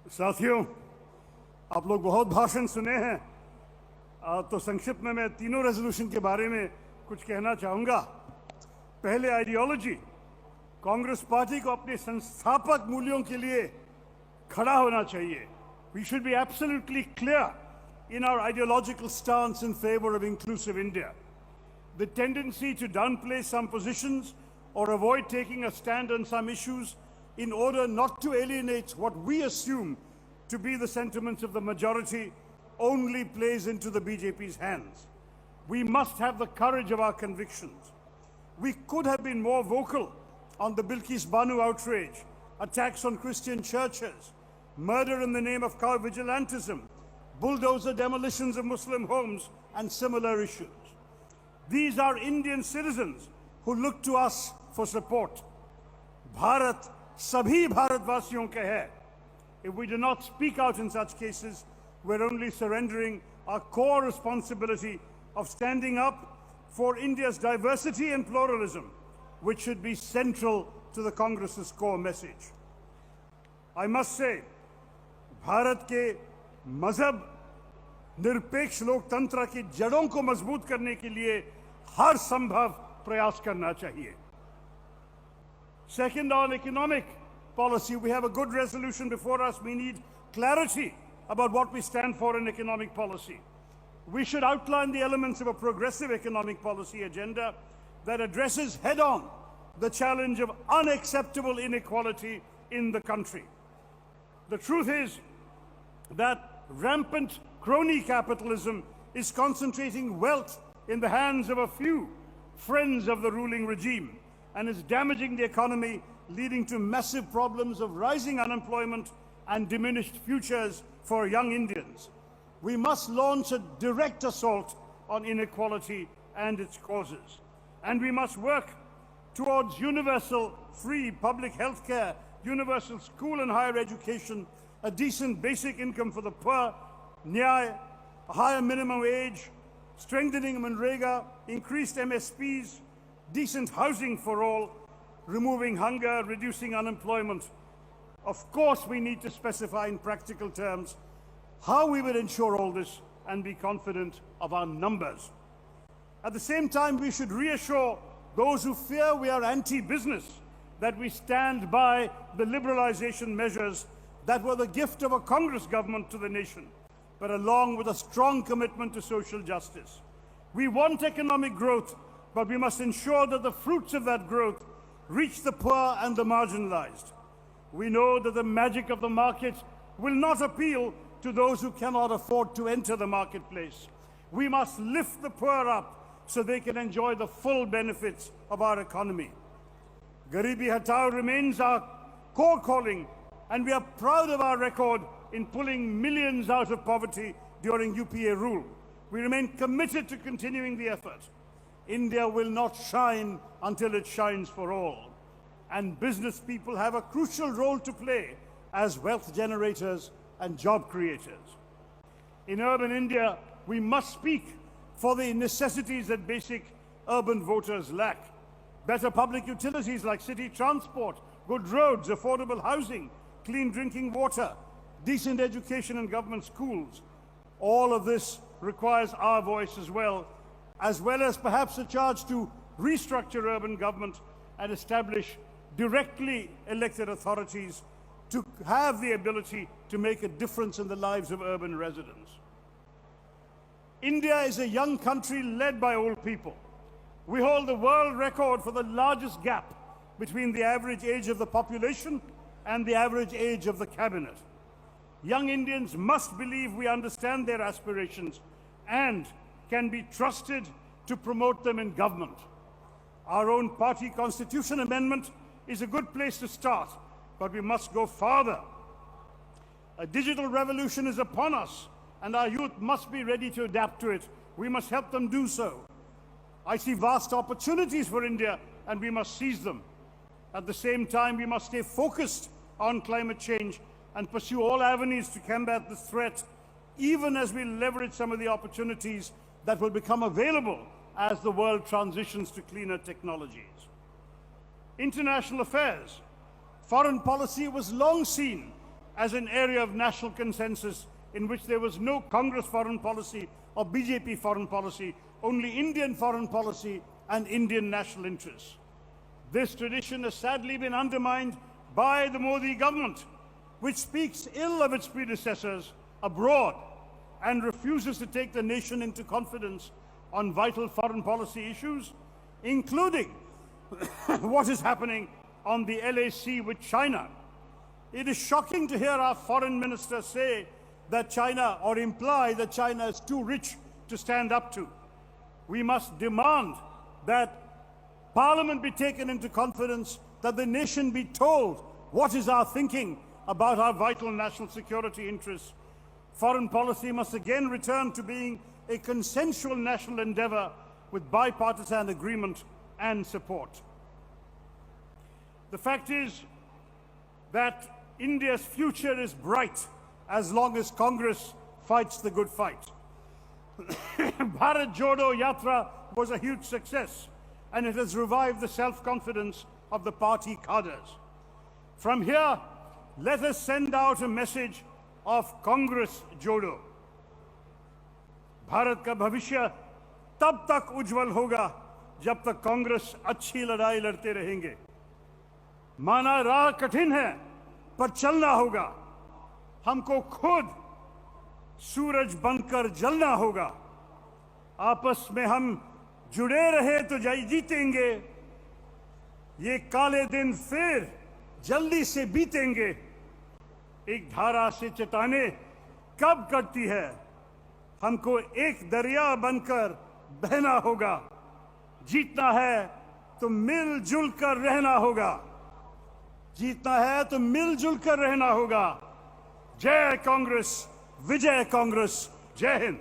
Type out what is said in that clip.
साथियों, आप लोग बहुत भाषण सुने हैं, तो संक्षिप्त में मैं तीनों रेजोल्यूशन के बारे में कुछ कहना चाहूंगा। पहले आइडियोलॉजी, कांग्रेस पार्टी को अपने संस्थापक मूल्यों के लिए खड़ा होना चाहिए। We should be absolutely clear in our ideological stance in favor of inclusive India. The tendency to downplay some positions or avoid taking a stand on some issues in order not to alienate what we assume to be the sentiments of the majority only plays into the BJP's hands. We must have the courage of our convictions. We could have been more vocal on the Bilkis Banu outrage, attacks on Christian churches, murder in the name of cow vigilantism, bulldozer demolitions of Muslim homes, and similar issues. These are Indian citizens who look to us for support. Bharat sabhi Bharatvaasiyon ka hai. If we do not speak out in such cases, we're only surrendering our core responsibility of standing up for India's diversity and pluralism, which should be central to the Congress's core message. I must say, Bharat के मजहब निरपेक्ष लोकतंत्र की जड़ों को मजबूत करने के लिए हर संभव प्रयास करना चाहिए. Second, on economic policy, we have a good resolution before us. We need clarity about what we stand for in economic policy. We should outline the elements of a progressive economic policy agenda that addresses head-on the challenge of unacceptable inequality in the country. The truth is that rampant crony capitalism is concentrating wealth in the hands of a few friends of the ruling regime and is damaging the economy, leading to massive problems of rising unemployment and diminished futures for young Indians. We must launch a direct assault on inequality and its causes. And we must work towards universal free public health care, universal school and higher education, a decent basic income for the poor, nyay, a higher minimum wage, strengthening Manrega, increased MSPs, decent housing for all, removing hunger, reducing unemployment. Of course, we need to specify in practical terms how we will ensure all this and be confident of our numbers. At the same time, we should reassure those who fear we are anti-business that we stand by the liberalization measures that were the gift of a Congress government to the nation, but along with a strong commitment to social justice. We want economic growth, but we must ensure that the fruits of that growth reach the poor and the marginalized. We know that the magic of the market will not appeal to those who cannot afford to enter the marketplace. We must lift the poor up so they can enjoy the full benefits of our economy. Garibi Hatao remains our core calling, and we are proud of our record in pulling millions out of poverty during UPA rule. We remain committed to continuing the effort. India will not shine until it shines for all. And business people have a crucial role to play as wealth generators and job creators. In urban India, we must speak for the necessities that basic urban voters lack. Better public utilities like city transport, good roads, affordable housing, clean drinking water, decent education and government schools. All of this requires our voice as well as perhaps a charge to restructure urban government and establish directly elected authorities to have the ability to make a difference in the lives of urban residents. India is a young country led by old people. We hold the world record for the largest gap between the average age of the population and the average age of the cabinet. Young Indians must believe we understand their aspirations and can be trusted to promote them in government. Our own party constitution amendment is a good place to start, but we must go farther. A digital revolution is upon us, and our youth must be ready to adapt to it. We must help them do so. I see vast opportunities for India, and we must seize them. At the same time, we must stay focused on climate change and pursue all avenues to combat this threat, even as we leverage some of the opportunities that will become available as the world transitions to cleaner technologies. International affairs. Foreign policy was long seen as an area of national consensus in which there was no Congress foreign policy or BJP foreign policy, only Indian foreign policy and Indian national interests. This tradition has sadly been undermined by the Modi government, which speaks ill of its predecessors abroad and refuses to take the nation into confidence on vital foreign policy issues, including what is happening on the LAC with China. It is shocking to hear our foreign minister say that China, or imply that China is too rich to stand up to. We must demand that Parliament be taken into confidence, that the nation be told what is our thinking about our vital national security interests. Foreign policy must again return to being a consensual national endeavor with bipartisan agreement and support. The fact is that India's future is bright as long as Congress fights the good fight. Bharat Jodo Yatra was a huge success, and it has revived the self-confidence of the party cadres. From here, let us send out a message of Congress Jodo. Bharat का भविष्य तब तक उज्जवल होगा जब तक कांग्रेस अच्छी लड़ाई लड़ते रहेंगे। माना राह कठिन है, पर चलना होगा। हमको खुद सूरज बनकर जलना होगा। आपस में हम जुड़े रहे तो जीतेंगे। ये काले दिन फिर जल्दी से बीतेंगे। एक धारा से चट्टानें कब कटती है, हमको एक दरिया बनकर बहना होगा। जीतना है तो मिलजुल कर रहना होगा। जीतना है तो मिलजुल कर रहना होगा। जय कांग्रेस, विजय कांग्रेस, जय हिंद।